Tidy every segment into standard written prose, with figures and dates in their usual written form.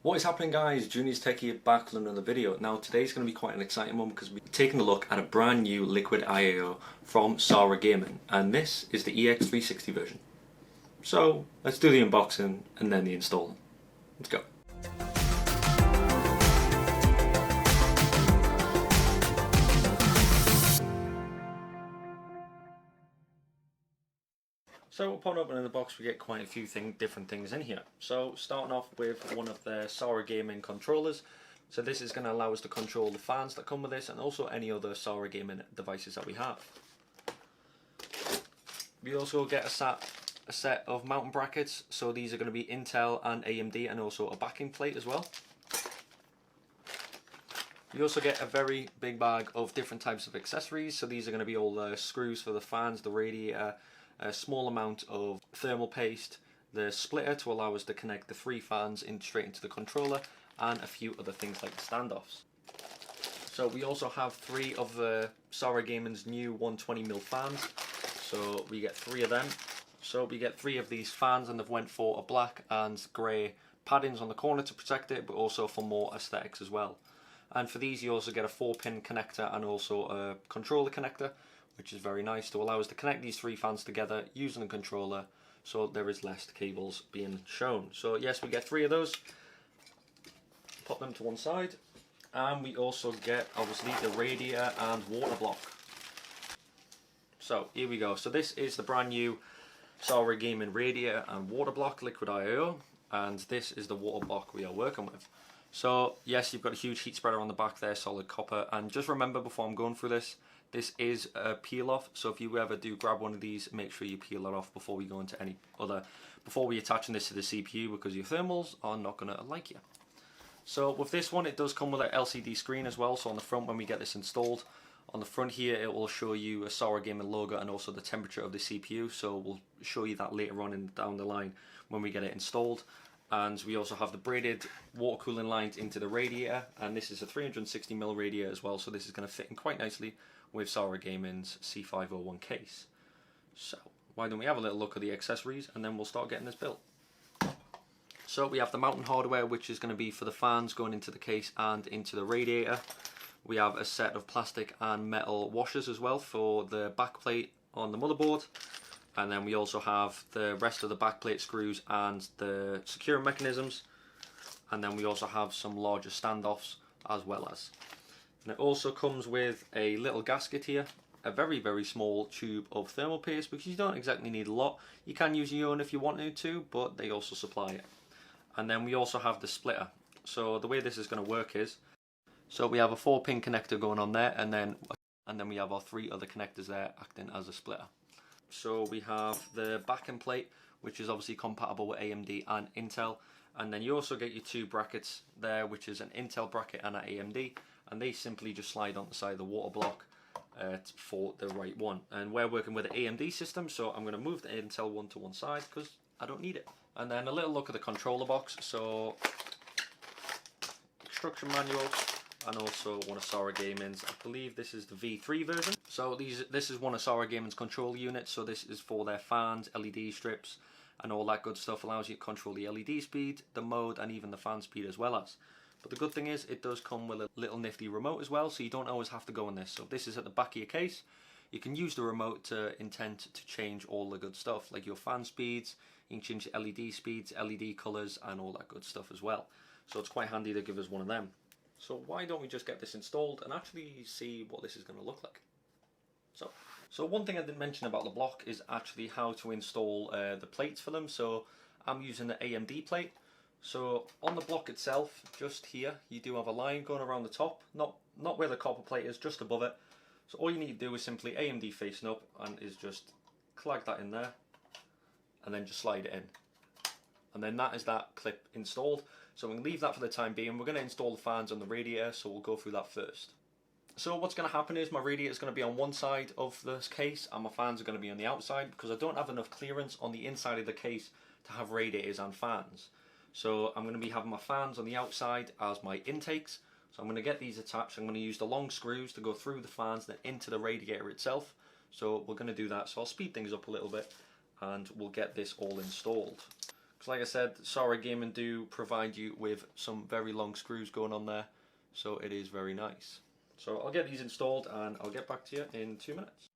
What is happening, guys? Junior's Tech here, back with another video. Now today's going to be quite an exciting one because we're taking a look at a brand new liquid AIO from Sahara Gaming, and this is the EX360 version. So let's do the unboxing and then the install. Let's go. So upon opening the box, we get quite a few different things in here. So starting off with one of the Sahara Gaming controllers. So this is going to allow us to control the fans that come with this and also any other Sahara Gaming devices that we have. We also get a set of mounting brackets. So these are going to be Intel and AMD, and also a backing plate as well. You also get a very big bag of different types of accessories. So these are going to be all the screws for the fans, the radiator, a small amount of thermal paste, the splitter to allow us to connect the 3 fans straight into the controller, and a few other things like the standoffs. So we also have 3 of the Sahara Gaming's new 120mm fans. So we get 3 of them. So we get 3 of these fans, and they've went for a black and grey paddings on the corner to protect it, but also for more aesthetics as well. And for these you also get a 4-pin connector and also a controller connector, which is very nice to allow us to connect these 3 fans together using the controller, so there is less cables being shown. So yes, we get 3 of those. Pop them to one side, and we also get obviously the radiator and water block. So here we go. So this is the brand new Sahara Gaming radiator and water block liquid AIO, and this is the water block we are working with. So yes, you've got a huge heat spreader on the back there, solid copper, and just remember before I'm going through this, this is a peel off, so if you ever do grab one of these, make sure you peel it off before we go into before we attaching this to the CPU, because your thermals are not going to like you. So with this one, it does come with an LCD screen as well. So on the front, when we get this installed, on the front here, it will show you a Sahara Gaming logo and also the temperature of the CPU. So we'll show you that later on down the line when we get it installed. And we also have the braided water cooling lines into the radiator, and this is a 360mm radiator as well, so this is going to fit in quite nicely with Sahara Gaming's C501 case. So why don't we have a little look at the accessories and then we'll start getting this built. So we have the mounting hardware, which is going to be for the fans going into the case and into the radiator. We have a set of plastic and metal washers as well for the backplate on the motherboard. And then we also have the rest of the backplate screws and the securing mechanisms. And then we also have some larger standoffs as well as. And it also comes with a little gasket here, a very, very small tube of thermal paste, because you don't exactly need a lot. You can use your own if you wanted to, but they also supply it. And then we also have the splitter. So the way this is going to work is, so we have a 4-pin connector going on there, and then we have our 3 other connectors there acting as a splitter. So we have the backing plate, which is obviously compatible with AMD and Intel, and then you also get your 2 brackets there, which is an Intel bracket and an AMD, and they simply just slide on the side of the water block for the right one. And we're working with an AMD system, so I'm going to move the Intel one to one side because I don't need it. And then a little look at the controller box. So instruction manual, and also one of Sahara Gaming's, I believe this is the V3 version. So this is one of Sahara Gaming's control units, so this is for their fans, LED strips and all that good stuff. Allows you to control the LED speed, the mode, and even the fan speed as well as. But the good thing is it does come with a little nifty remote as well, so you don't always have to go on this. So if this is at the back of your case, you can use the remote to change all the good stuff, like your fan speeds, you can change LED speeds, LED colours, and all that good stuff as well. So it's quite handy to give us one of them. So why don't we just get this installed and actually see what this is going to look like. So one thing I didn't mention about the block is actually how to install the plates for them. So I'm using the AMD plate. So on the block itself, just here, you do have a line going around the top, not where the copper plate is, just above it. So all you need to do is simply AMD facing up, and is just clag that in there, and then just slide it in. And then that is that clip installed. So we can leave that for the time being. We're going to install the fans on the radiator, so we'll go through that first. So what's going to happen is my radiator is going to be on one side of this case, and my fans are going to be on the outside, because I don't have enough clearance on the inside of the case to have radiators and fans. So I'm going to be having my fans on the outside as my intakes. So I'm going to get these attached. I'm going to use the long screws to go through the fans, then into the radiator itself. So we're going to do that. So I'll speed things up a little bit and we'll get this all installed. Because like I said, Sahara Gaming do provide you with some very long screws going on there, so it is very nice. So I'll get these installed and I'll get back to you in 2 minutes.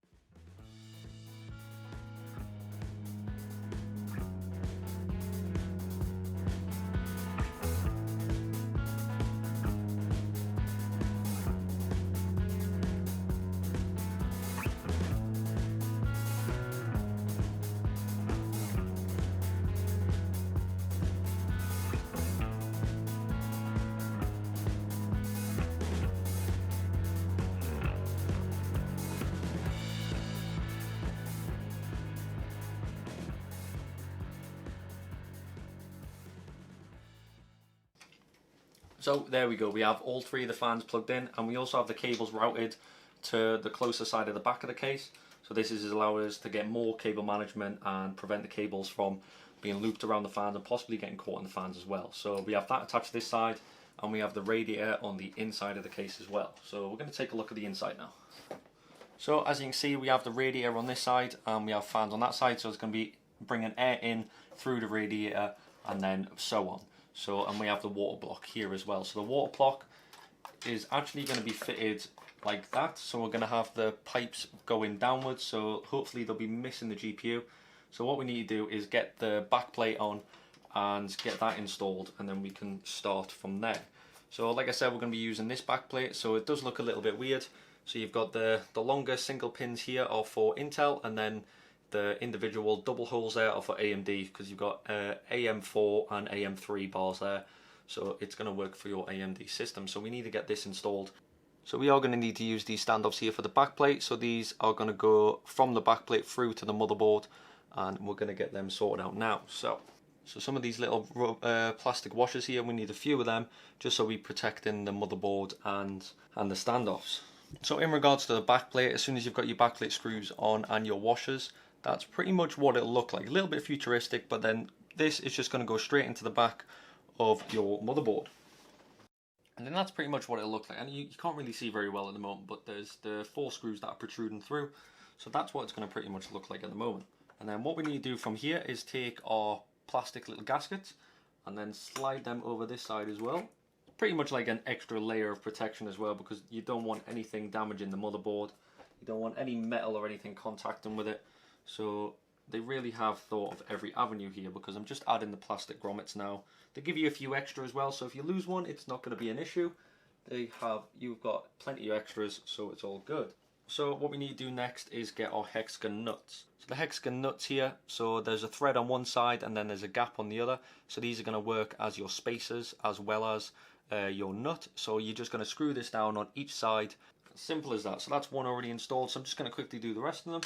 So there we go, we have all 3 of the fans plugged in, and we also have the cables routed to the closer side of the back of the case. So this is allowing us to get more cable management and prevent the cables from being looped around the fans and possibly getting caught in the fans as well. So we have that attached to this side, and we have the radiator on the inside of the case as well. So we're going to take a look at the inside now. So as you can see, we have the radiator on this side and we have fans on that side, so it's going to be bringing air in through the radiator and then so on. So, and we have the water block here as well. So the water block is actually going to be fitted like that. So we're going to have the pipes going downwards. So hopefully they'll be missing the GPU. So what we need to do is get the back plate on and get that installed, and then we can start from there. So like I said, we're going to be using this back plate. So it does look a little bit weird. So you've got the longer single pins here are for Intel, and then the individual double holes there are for AMD, because you've got AM4 and AM3 bars there, so it's going to work for your AMD system. So we need to get this installed. So we are going to need to use these standoffs here for the backplate. So these are going to go from the backplate through to the motherboard, and we're going to get them sorted out now. So some of these little plastic washers here, we need a few of them just so we protect in the motherboard and the standoffs. So in regards to the backplate, as soon as you've got your backplate screws on and your washers, that's pretty much what it'll look like. A little bit futuristic, but then this is just going to go straight into the back of your motherboard. And then that's pretty much what it'll look like. And you can't really see very well at the moment, but there's the 4 screws that are protruding through. So that's what it's going to pretty much look like at the moment. And then what we need to do from here is take our plastic little gaskets and then slide them over this side as well. Pretty much like an extra layer of protection as well, because you don't want anything damaging the motherboard. You don't want any metal or anything contacting with it. So they really have thought of every avenue here, because I'm just adding the plastic grommets now. They give you a few extra as well, so if you lose one, it's not going to be an issue. You've got plenty of extras, so it's all good. So what we need to do next is get our hexagon nuts. So the hexagon nuts here, so there's a thread on one side and then there's a gap on the other. So these are going to work as your spacers as well as your nut. So you're just going to screw this down on each side. Simple as that. So that's one already installed, so I'm just going to quickly do the rest of them.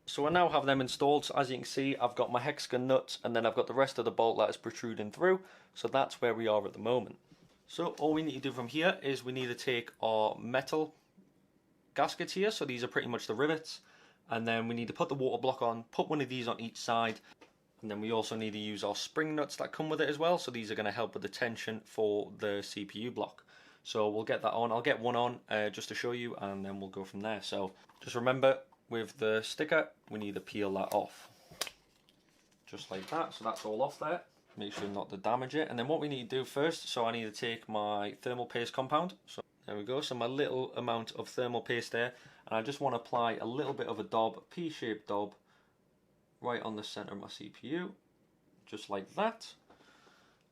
So I now have them installed. So as you can see, I've got my hexagon nuts and then I've got the rest of the bolt that is protruding through. So that's where we are at the moment. So all we need to do from here is we need to take our metal gaskets here. So these are pretty much the rivets. And then we need to put the water block on, put one of these on each side. And then we also need to use our spring nuts that come with it as well. So these are going to help with the tension for the CPU block. So we'll get that on. I'll get one on just to show you, and then we'll go from there. So just remember, with the sticker, we need to peel that off. Just like that. So that's all off there. Make sure not to damage it. And then what we need to do first, so I need to take my thermal paste compound. So there we go. So my little amount of thermal paste there. And I just want to apply a little bit of a daub, a P-shaped daub, right on the center of my CPU. Just like that.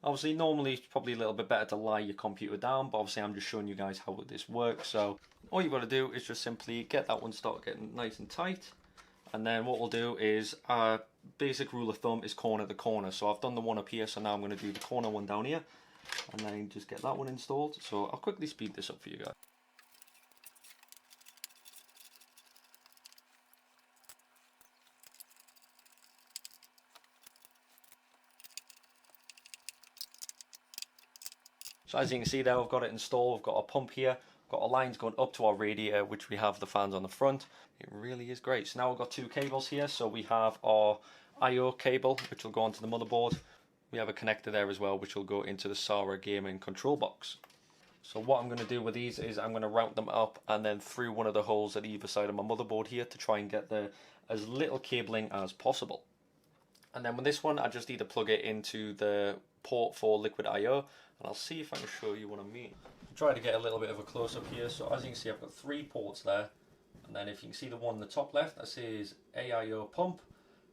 Obviously, normally it's probably a little bit better to lie your computer down, but obviously I'm just showing you guys how this works. So all you've got to do is just simply get that one started getting nice and tight. And then what we'll do is, basic rule of thumb is corner to corner. So I've done the one up here, so now I'm going to do the corner one down here. And then just get that one installed. So I'll quickly speed this up for you guys. So as you can see there, I've got it installed. We've got a pump here. We've got our lines going up to our radiator, which we have the fans on the front. It really is great. So now we've got 2 cables here. So we have our AIO cable, which will go onto the motherboard. We have a connector there as well, which will go into the Sahara gaming control box. So what I'm going to do with these is I'm going to route them up and then through one of the holes at either side of my motherboard here to try and get as little cabling as possible. And then with this one, I just need to plug it into the port for Liquid AIO, and I'll see if I can show you what I mean. I'll try to get a little bit of a close-up here. So as you can see, I've got 3 ports there, and then if you can see the one in the top left, that says AIO pump,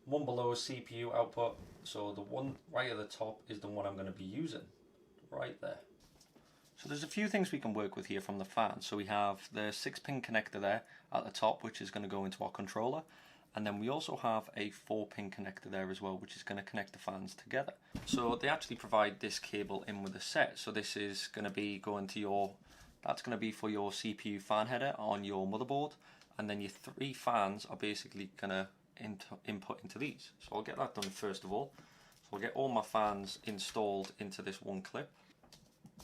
one below CPU output, so the one right at the top is the one I'm going to be using, right there. So there's a few things we can work with here from the fan. So we have the 6-pin connector there at the top, which is going to go into our controller. And then we also have a 4-pin connector there as well, which is going to connect the fans together. So they actually provide this cable in with a set. So this is going to be going to your, that's going to be for your CPU fan header on your motherboard. And then your 3 fans are basically going to input into these. So I'll get that done first of all. So I'll get all my fans installed into this one clip.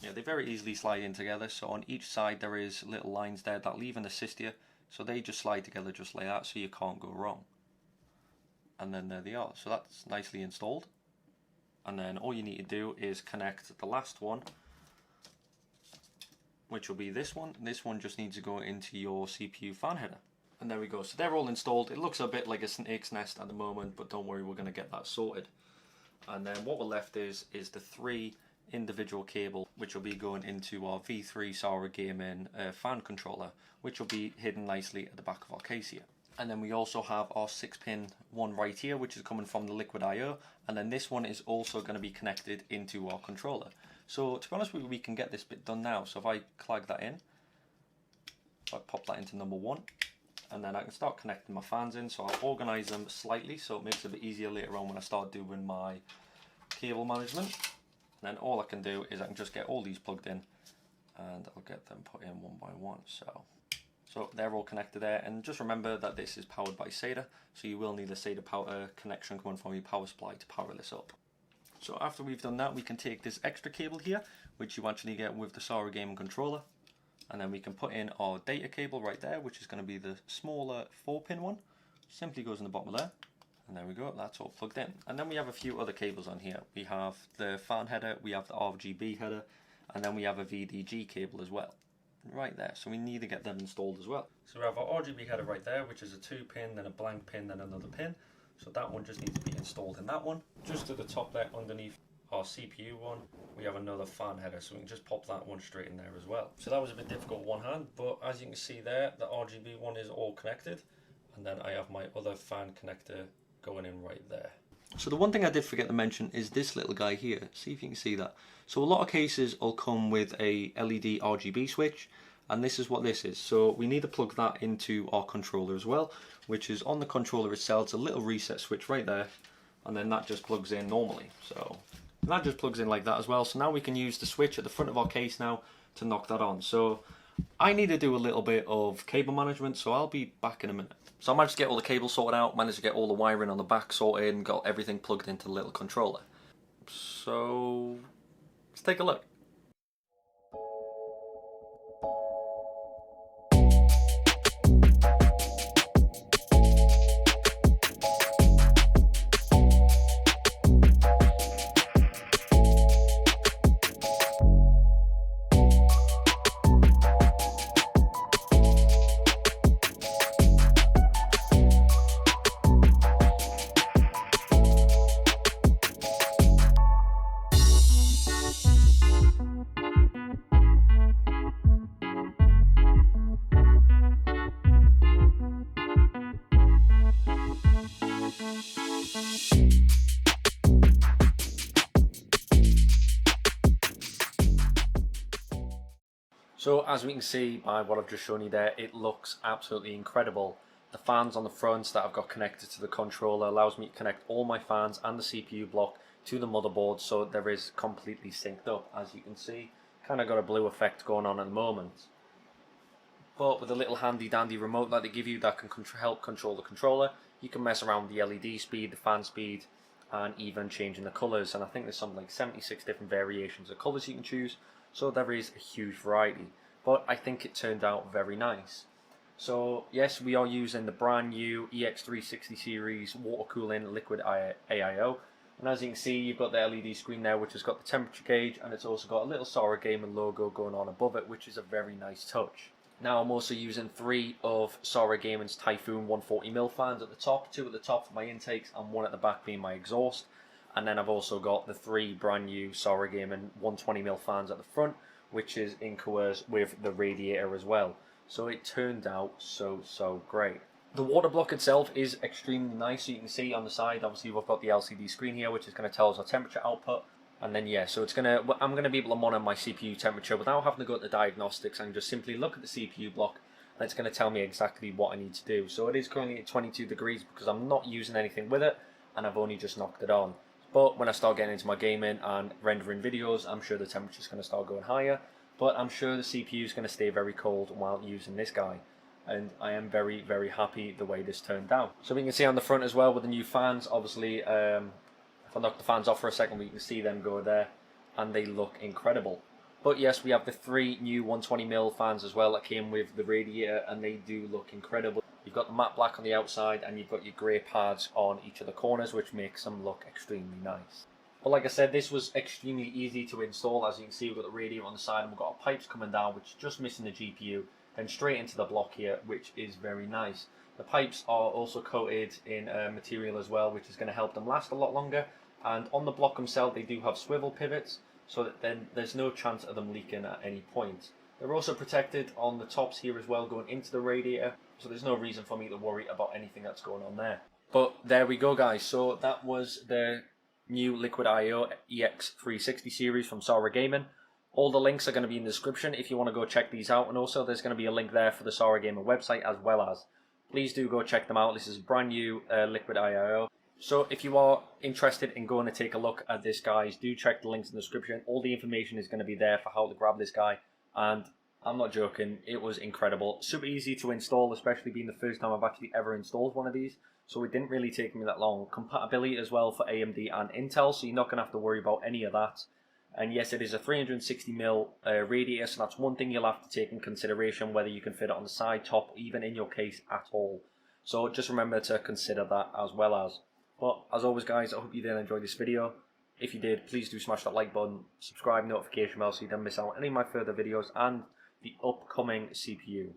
Yeah, they very easily slide in together. So on each side there is little lines there that leave and assist you. So they just slide together just like that, so you can't go wrong. And then there they are. So that's nicely installed. And then all you need to do is connect the last one, which will be this one. This one just needs to go into your CPU fan header. And there we go. So they're all installed. It looks a bit like a snake's nest at the moment, but don't worry, we're going to get that sorted. And then what we're left is the 3 individual cable, which will be going into our V3 Sahara gaming fan controller, which will be hidden nicely at the back of our case here. And then we also have our 6-pin one right here, which is coming from the Liquid AIO, and then this one is also going to be connected into our controller. So to be honest with you, we can get this bit done now. So if I clag that in, if I pop that into number 1, and then I can start connecting my fans in. So I'll organise them slightly so it makes it a bit easier later on when I start doing my cable management. And then all I can do is I can just get all these plugged in, and I'll get them put in one by one. So they're all connected there, and just remember that this is powered by SATA, so you will need a SATA power connection coming from your power supply to power this up. So after we've done that, we can take this extra cable here, which you actually get with the Sahara gaming controller, and then we can put in our data cable right there, which is going to be the smaller 4-pin one. Simply goes in the bottom of there. And there we go, that's all plugged in. And then we have a few other cables on here. We have the fan header, we have the RGB header, and then we have a VDG cable as well. Right there, so we need to get them installed as well. So we have our RGB header right there, which is a 2-pin, then a blank pin, then another pin. So that one just needs to be installed in that one. Just at the top there, underneath our CPU one, we have another fan header, so we can just pop that one straight in there as well. So that was a bit difficult with one hand, but as you can see there, the RGB one is all connected, and then I have my other fan connector going in right there. So the one thing I did forget to mention is this little guy here. See if you can see that. So a lot of cases will come with a LED RGB switch, and this is what this is. So we need to plug that into our controller as well, which is on the controller itself. It's a little reset switch right there, and then that just plugs in normally. So that just plugs in like that as well. So now we can use the switch at the front of our case now to knock that on. So I need to do a little bit of cable management, so I'll be back in a minute. So I managed to get all the cables sorted out, managed to get all the wiring on the back sorted, and got everything plugged into the little controller. So let's take a look. So as we can see by what I've just shown you there, it looks absolutely incredible. The fans on the front that I've got connected to the controller allows me to connect all my fans and the CPU block to the motherboard, so there is completely synced up. As you can see, kind of got a blue effect going on at the moment. But with a little handy dandy remote that they give you that can help control the controller, you can mess around with the LED speed, the fan speed, and even changing the colours. And I think there's something like 76 different variations of colours you can choose. So there is a huge variety, but I think it turned out very nice. So yes, we are using the brand new EX360 series water cooling liquid AIO, and as you can see, you've got the LED screen there, which has got the temperature gauge, and it's also got a little Sahara gaming logo going on above it, which is a very nice touch. Now I'm also using 3 of Sahara Gaming's Typhoon 140mm fans at the top, 2 at the top for my intakes and 1 at the back being my exhaust. And then I've also got the 3 brand new Sahara Gaming 120mm fans at the front, which is in coerce with the radiator as well. So it turned out so great. The water block itself is extremely nice. So you can see on the side, obviously we've got the LCD screen here, which is going to tell us our temperature output. And then yeah, so I'm going to be able to monitor my CPU temperature without having to go to diagnostics. I can just simply look at the CPU block and it's going to tell me exactly what I need to do. So it is currently at 22 degrees because I'm not using anything with it and I've only just knocked it on. But when I start getting into my gaming and rendering videos, I'm sure the temperature is going to start going higher. But I'm sure the CPU is going to stay very cold while using this guy. And I am very happy the way this turned out. So we can see on the front as well with the new fans, obviously if I knock the fans off for a second, we can see them go there and they look incredible. But yes, we have the 3 new 120mm fans as well that came with the radiator and they do look incredible. You've got the matte black on the outside and you've got your grey pads on each of the corners, which makes them look extremely nice. But like I said, this was extremely easy to install. As you can see, we've got the radiator on the side and we've got our pipes coming down, which is just missing the GPU. Then straight into the block here, which is very nice. The pipes are also coated in material as well, which is going to help them last a lot longer. And on the block themselves, they do have swivel pivots, so that then there's no chance of them leaking at any point. They're also protected on the tops here as well, going into the radiator, so there's no reason for me to worry about anything that's going on there. But there we go, guys. So that was the new Liquid AIO EX360 series from Sahara Gaming. All the links are going to be in the description if you want to go check these out, and also there's going to be a link there for the Sahara Gaming website as well as. Please do go check them out. This is brand new Liquid AIO. So if you are interested in going to take a look at this, guys, do check the links in the description. All the information is going to be there for how to grab this guy, and I'm not joking, it was incredible. Super easy to install, especially being the first time I've actually ever installed one of these, so it didn't really take me that long. Compatibility as well for AMD and Intel, so you're not going to have to worry about any of that. And yes, it is a 360mm radiator, so that's one thing you'll have to take in consideration, whether you can fit it on the side, top, or even in your case at all. So just remember to consider that as well as. But as always, guys, I hope you did enjoy this video. If you did, please do smash that like button, subscribe, notification bell so you don't miss out on any of my further videos and the upcoming CPU.